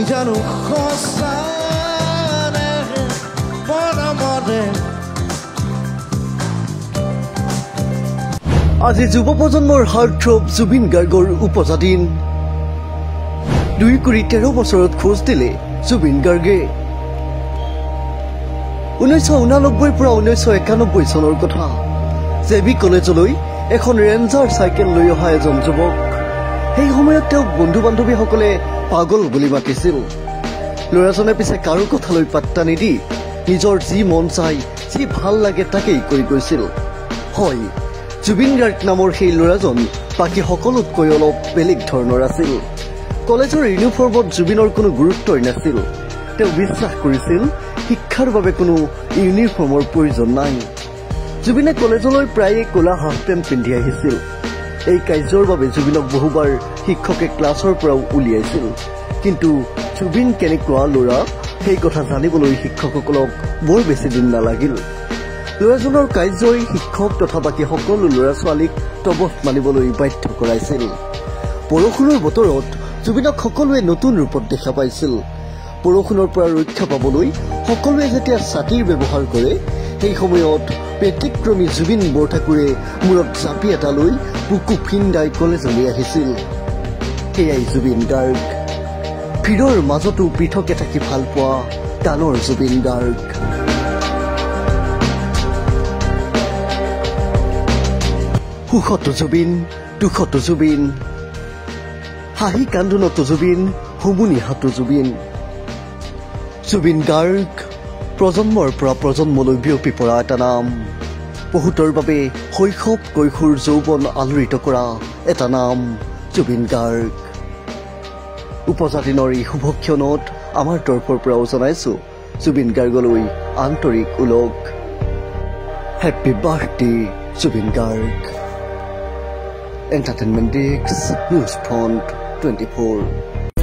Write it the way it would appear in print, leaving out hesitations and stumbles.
জানো সঁচানে মনে আজি যুৱ প্ৰজন্মৰ হাৰ্টথ্ৰব জুবিন গাৰ্গৰ উপজাদিন 2 বছৰত খোজ দিলে জুবিন গাৰ্গে 1989 পৰা 1991 চনৰ কথা জেবি কলেজলৈ এখন ৰেঞ্জাৰ চাইকেল লৈ অহা এজন যুৱক সেই সময়ত তেওঁক বন্ধু বান্ধৱীসকলে পাগল বুলি মাতিছিল ল'ৰাজনে পিছে কাৰো কথালৈ পাত্তা নিদি নিজৰ যি মন চাই যি ভাল লাগে তাকেই কৰি গৈছিল হয় জুবিন গাৰ্গ নামৰ সেই ল'ৰাজন বাকী সকলোতকৈ অলপ বেলেগ ধৰণৰ আছিল কলেজৰ ইউনিফৰ্মত জুবিনৰ কোনো গুৰুত্বই নাছিল তেওঁ বিশ্বাস কৰিছিল শিক্ষাৰ বাবে কোনো ইউনিফৰ্মৰ প্ৰয়োজন নাই জুবিনে কলেজলৈ প্ৰায়ে ক'লা হাফ পেণ্ট পিন্ধি আহিছিল এই কাৰ্যৰ বাবে জুবিনক বহুবাৰ শিক্ষকে ক্লাছৰ পৰাও উলিয়াইছিল কিন্তু জুবিন কেনেকুৱা ল'ৰা সেই কথা জানিবলৈ শিক্ষকসকলক বৰ বেছি দিন নালাগিল ল'ৰাজনৰ কাৰ্যই শিক্ষক তথা বাকী সকলো ল'ৰা ছোৱালীক তবত মানিবলৈ বাধ্য কৰাইছিল বৰষুণৰ বতৰত জুবিনক সকলোৱে নতুন ৰূপত দেখা পাইছিল বৰষুণৰ পৰা ৰক্ষা পাবলৈ সকলোৱে যেতিয়া ছাতিৰ ব্যৱহাৰ কৰে সেই সময়ত ব্যতিক্ৰমী জুবিন বৰঠাকুৰে মূৰত জাপি এটা লৈ বুকু ফিন্দাই কলেজলৈ আহিছিল সেয়াই জুবিন গাৰ্গ ভিৰৰ মাজতো পৃথকে থাকি ভাল পোৱা গানৰ জুবিন গাৰ্গ সুখতো জুবিন দুখতো জুবিন হাঁহি কান্দোনতো জুবিন হুমুনিহাতো জুবিন জুবিন গাৰ্গ প্ৰজন্মৰ পৰা প্ৰজন্মলৈ বিয়পি পৰা এটা নাম বহুতৰ বাবে শৈশৱ কৈশোৰ যৌৱন আলোড়িত কৰা এটা নাম জুবিন গাৰ্গ উপজাতিনৰ এই শুভক্ষণত আমাৰ তৰফৰ পৰাও জনাইছো জুবিন গাৰ্গলৈ আন্তৰিক ওলগ happy birthday Zubeen Garg entertainment desk news front 24